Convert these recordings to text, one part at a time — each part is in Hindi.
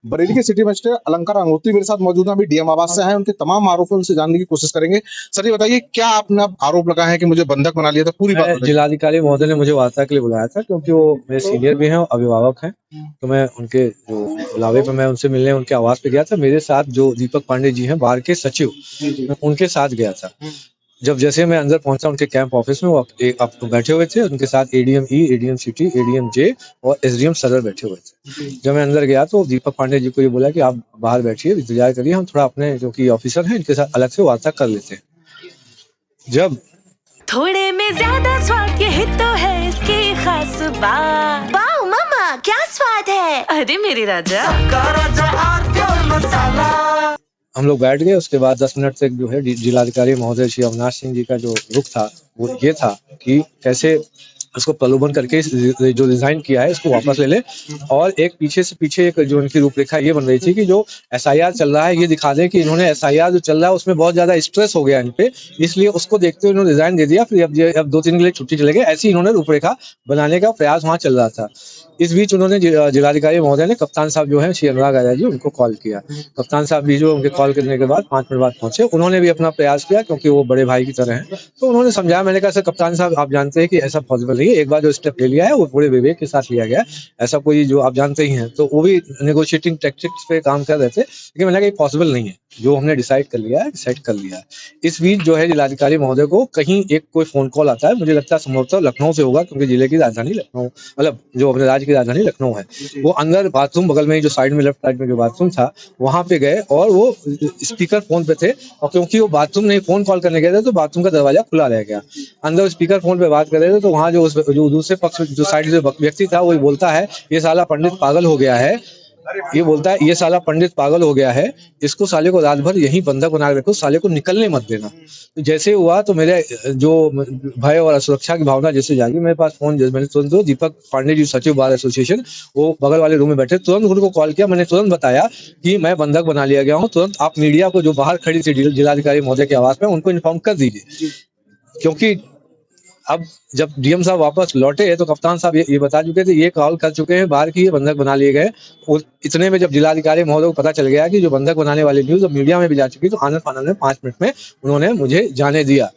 बरेली के सिटी मजिस्ट्रेट अलंकार अग्निहोत्री मेरे साथ मौजूद हैं, अभी डीएम आवास से हैं, उनके तमाम आरोपों उनसे जानने की कोशिश करेंगे। सर ये बताइए क्या आपने अब आरोप लगाया है कि मुझे बंधक बना लिया था, पूरी बात बताइए। जिलाधिकारी महोदय ने मुझे वार्ता के लिए बुलाया था क्योंकि वो मेरे सीनियर भी हैं और अभिभावक हैं। तो मैं उनके जो बुलावे पर मैं उनसे मिलने उनके आवास पे गया था। मेरे साथ जो दीपक पांडे जी हैं बाहर के सचिव, मैं उनके साथ गया था। जब जैसे मैं अंदर पहुंचा उनके कैंप ऑफिस में, वो आप बैठे हुए थे। उनके साथ एडीएम ई, एडीएम सिटी, एडीएम जे और एसडीएम सदर बैठे हुए थे। जब मैं अंदर गया तो दीपक पांडे जी को ये बोला कि आप बाहर बैठिए, इंतजार करिए, हम थोड़ा अपने जो कि ऑफिसर हैं इनके साथ अलग से वार्ता कर लेते हैं। जब थोड़े में ज्यादा स्वाद, यही तो है इसकी खास बात। वाओ मम्मा क्या स्वाद है, अरे मेरे राजा, सबका राजा आरती और मसाला। हम लोग बैठ गए। उसके बाद 10 मिनट तक जो है जिलाधिकारी महोदय श्री अविनाश सिंह जी का जो रुख था वो ये था कि कैसे इसको प्रलोभन करके जो डिजाइन किया है इसको वापस ले ले। और एक पीछे एक जो उनकी रूपरेखा ये बन रही थी कि जो एसआईआर चल रहा है ये दिखा दें कि इन्होंने एसआईआर जो चल रहा है उसमें बहुत ज्यादा स्ट्रेस हो गया इन पे, इसलिए उसको देखते हुए इन्होंने डिजाइन दे दिया। फिर अब 2-3 के लिए छुट्टी चले गए। ऐसी इन्होंने रूपरेखा बनाने का प्रयास वहां चल रहा था। इस बीच उन्होंने जिलाधिकारी महोदय ने कप्तान साहब जो है श्री अनुराग आर्या जी, उनको कॉल किया। कप्तान साहब भी जो उनके कॉल करने के बाद 5 मिनट बाद पहुंचे। उन्होंने भी अपना प्रयास किया क्योंकि वो बड़े भाई की तरह हैं। तो उन्होंने समझाया। मैंने कहा सर कप्तान साहब आप जानते हैं कि ऐसा पॉसिबल नहीं है। एक बार जो स्टेप ले लिया है वो पूरे विवेक के साथ लिया गया, ऐसा कोई जो आप जानते ही हैं। तो वो भी नेगोशिएटिंग टैक्टिक्स पे काम कर रहे थे, लेकिन मैंने कहा पॉसिबल नहीं है, जो हमने डिसाइड कर लिया है सेट कर लिया है। इस बीच जो है जिलाधिकारी महोदय को कहीं एक कोई फोन कॉल आता है, मुझे लगता है संभवतः लखनऊ से होगा क्योंकि जिले की राजधानी लखनऊ, मतलब जो अपने राज्य की राजधानी लखनऊ है। वो अंदर बाथरूम बगल में जो साइड में लेफ्ट साइड में जो बाथरूम था वहां पे गए और वो स्पीकर फोन पे थे। और क्योंकि वो बाथरूम नहीं फोन कॉल करने गए थे तो बाथरूम का दरवाजा खुला रह गया। अंदर स्पीकर फोन पे बात कर रहे थे तो वहां जो दूसरे पक्ष जो साइड जो व्यक्ति था वो बोलता है ये साला पंडित पागल हो गया है। ये बोलता है ये साला पंडित पागल हो गया है, इसको साले को रात भर यही बंधक बना रखो, साले को निकलने मत देना। तो जैसे हुआ तो मेरे जो भय और असुरक्षा की भावना जैसे जागी, मेरे पास फोन मैंने तुरंत दीपक पांडे जी सचिव बार एसोसिएशन वो बगल वाले रूम में बैठे, तुरंत उनको कॉल किया। मैंने तुरंत बताया कि मैं बंधक बना लिया गया हूँ। तुरंत आप मीडिया को जो बाहर खड़ी थी जिलाधिकारी महोदय के आवास में उनको इन्फॉर्म कर दीजिए। क्योंकि अब जब डीएम साहब वापस लौटे तो कप्तान साहब ये बता चुके थे, ये कॉल कर चुके हैं बाहर की, ये बंधक बना लिए गए। और इतने में जब जिलाधिकारी महोदय को पता चल गया कि जो बंधक बनाने वाली न्यूज अब मीडिया में भी जा चुकी, तो आनंद फानंद में 5 मिनट में उन्होंने मुझे जाने दिया।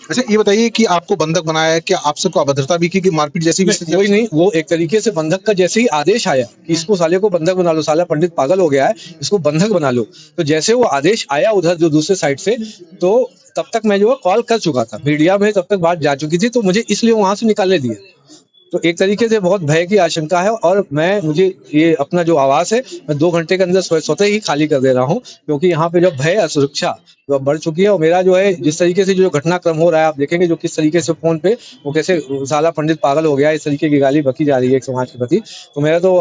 अच्छा ये बताइए कि आपको बंधक बनाया है, क्या आपसे कोई अभद्रता भी की कि मारपीट जैसी भी स्थिति? कोई नहीं, वो एक तरीके से बंधक का जैसे ही आदेश आया कि इसको साले को बंधक बना लो, साला पंडित पागल हो गया है, इसको बंधक बना लो, तो जैसे वो आदेश आया उधर जो दूसरे साइड से, तो तब तक मैं जो है कॉल कर चुका था मीडिया में, तब तक बात जा चुकी थी, तो मुझे इसलिए वहां से निकालने दिया। तो एक तरीके से बहुत भय की आशंका है और मुझे ये अपना जो आवास है मैं 2 घंटे के अंदर स्वतः ही खाली कर दे रहा हूँ, क्योंकि यहाँ पे जो भय असुरक्षा जो बढ़ चुकी है। और मेरा जो है जिस तरीके से जो घटनाक्रम हो रहा है आप देखेंगे, जो किस तरीके से फोन पे वो कैसे साला पंडित पागल हो गया इस तरीके की गाली बकी जा रही है एक समाज के प्रति। तो मेरा तो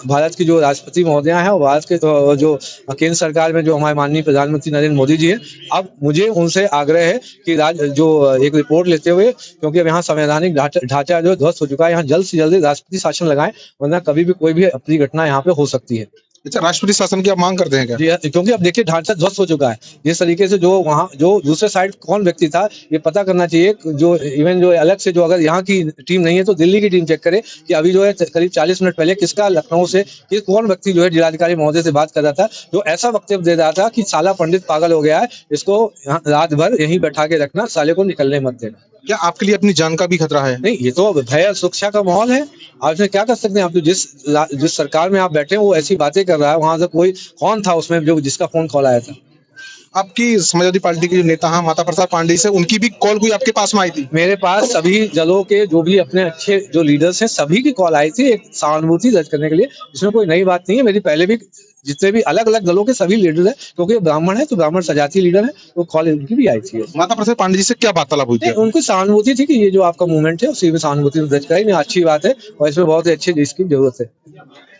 भारत की जो राष्ट्रपति महोदया है और भारत के तो जो केंद्र सरकार में जो हमारे माननीय प्रधानमंत्री नरेंद्र मोदी जी है, अब मुझे उनसे आग्रह है कि जो एक रिपोर्ट लेते हुए, क्योंकि अब यहाँ संवैधानिक ढांचा जो ध्वस्त हो चुका है, यहाँ जल्द से जल्द राष्ट्रपति शासन लगाएं, वरना कभी भी कोई भी अपनी घटना यहाँ पे हो सकती है। अच्छा राष्ट्रपति शासन की आप मांग करते हैं क्या? जी, क्योंकि अब देखिए ढांचा ध्वस्त हो चुका है। जिस तरीके से जो वहाँ जो दूसरे साइड कौन व्यक्ति था ये पता करना चाहिए। जो इवन जो अलग से जो अगर यहाँ की टीम नहीं है तो दिल्ली की टीम चेक करे कि अभी जो है करीब 40 मिनट पहले किसका लखनऊ से कौन व्यक्ति जो है जिलाधिकारी महोदय से बात कर रहा था, जो ऐसा वक्तव्य दे रहा था कि साला पंडित पागल हो गया है, इसको रात भर यहीं बैठा के रखना, साले को निकलने मत देना। क्या आपके लिए अपनी जान का भी खतरा है? नहीं, ये तो भय सुरक्षा का माहौल है। आप इसमें क्या कर सकते हैं? आप तो जिस सरकार में आप बैठे हैं वो ऐसी बातें कर रहा है, वहां से कोई कौन था उसमें जो जिसका फोन कॉल आया था? आपकी समाजवादी पार्टी के जो नेता हैं माता प्रसाद पांडे से, उनकी भी कॉल कोई आपके पास में आई थी? मेरे पास सभी दलों के जो भी अपने अच्छे जो लीडर्स हैं सभी की कॉल आई थी, एक सहानुभूति दर्ज करने के लिए। इसमें कोई नई बात नहीं है। मेरी पहले भी जितने भी अलग अलग दलों के सभी लीडर हैं, क्योंकि ब्राह्मण है तो ब्राह्मण सजातीय लीडर है, तो कॉल उनकी भी आई थी। माता प्रसाद पांडे जी से क्या वार्तालाप हुई थी? उनको सहानुभूति थी कि ये जो आपका मूवमेंट है उसी में सहानुभूति दर्ज कराई, नहीं अच्छी बात है और इसमें बहुत ही अच्छी इसकी जरूरत है।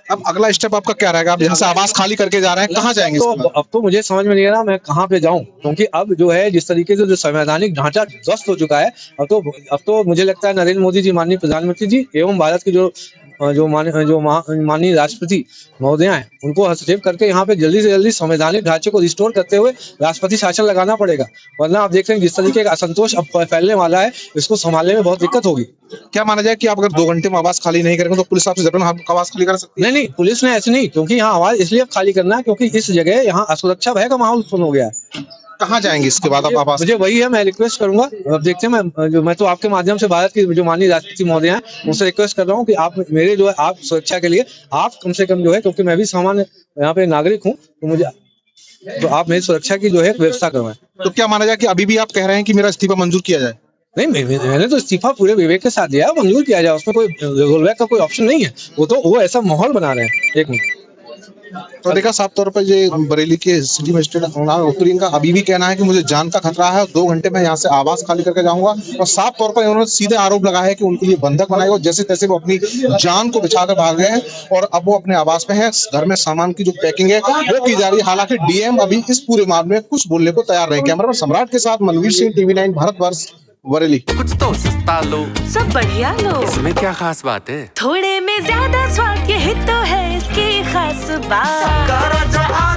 अब अगला स्टेप आपका क्या रहेगा? आप यहाँ से आवास खाली करके जा रहे हैं, कहाँ जाएंगे? तो अब तो मुझे समझ में नहीं आ रहा मैं कहाँ पे जाऊं, क्योंकि अब जो है जिस तरीके से जो संवैधानिक ढांचा ध्वस्त हो चुका है, अब तो मुझे लगता है नरेंद्र मोदी जी, माननीय प्रधानमंत्री जी एवं भारत की जो माननीय राष्ट्रपति महोदया हैं उनको हस्तक्षेप करके यहाँ पे जल्दी से जल्दी संवैधानिक ढांचे को रिस्टोर करते हुए राष्ट्रपति शासन लगाना पड़ेगा, वरना आप देख रहे हैं जिस तरीके का असंतोष अब फैलने वाला है, इसको संभालने में बहुत दिक्कत होगी। क्या माना जाए कि आप अगर 2 घंटे में आवास खाली नहीं करेंगे तो पुलिस आपसे जबरन आपका आवास खाली करा सकती है? नहीं, पुलिस ने ऐसे नहीं, क्योंकि यहाँ आवाज इसलिए खाली करना है क्योंकि इस जगह यहाँ असुरक्षा भय का माहौल उत्पन्न हो गया है। कहाँ जाएंगे इसके बाद आप आवास? मुझे वही है, मैं रिक्वेस्ट करूंगा, अब देखते हैं, मैं तो आपके माध्यम से भारत की जो माननीय राष्ट्रपति महोदय हैं उनसे रिक्वेस्ट कर रहा हूँ कि आप मेरे जो है आप सुरक्षा के लिए आप कम से कम जो है, क्योंकि मैं भी सामान्य यहाँ पे नागरिक हूँ, तो आप मेरी सुरक्षा की जो है व्यवस्था करवाएं। तो क्या माना जाए कि अभी भी आप कह रहे हैं कि मेरा इस्तीफा मंजूर किया जाए? नहीं, मैंने तो इस्तीफा पूरे विवेक के साथ दिया है, मंजूर किया जाए, उसमें कोई रोलबैक का कोई ऑप्शन नहीं है। वो ऐसा माहौल बना रहे हैं। एक मिनट, तो देखा साफ तौर पर ये बरेली के सिटी मजिस्ट्रेट उत्तरी का अभी भी कहना है कि मुझे जान का खतरा है और 2 घंटे में यहाँ से आवास खाली करके जाऊंगा, और साफ तौर पर उन्होंने सीधे आरोप लगाया है कि उनके लिए बंधक बनाए और जैसे तैसे वो अपनी जान को बिछाकर भाग गए हैं और अब वो अपने आवास पे हैं। घर में सामान की जो पैकिंग है वो की जा रही है। हालांकि डीएम अभी इस पूरे मामले में कुछ बोलने को तैयार नहीं। कैमरा मैन सम्राट के साथ मनवीर सिंह, TV9 भारतवर्ष, बरेली। कुछ तो सस्ता लो, सब बढ़िया लो, इसमें क्या खास बात है? थोड़े में ज्यादा स्वाद, यही तो है इसकी खास बात।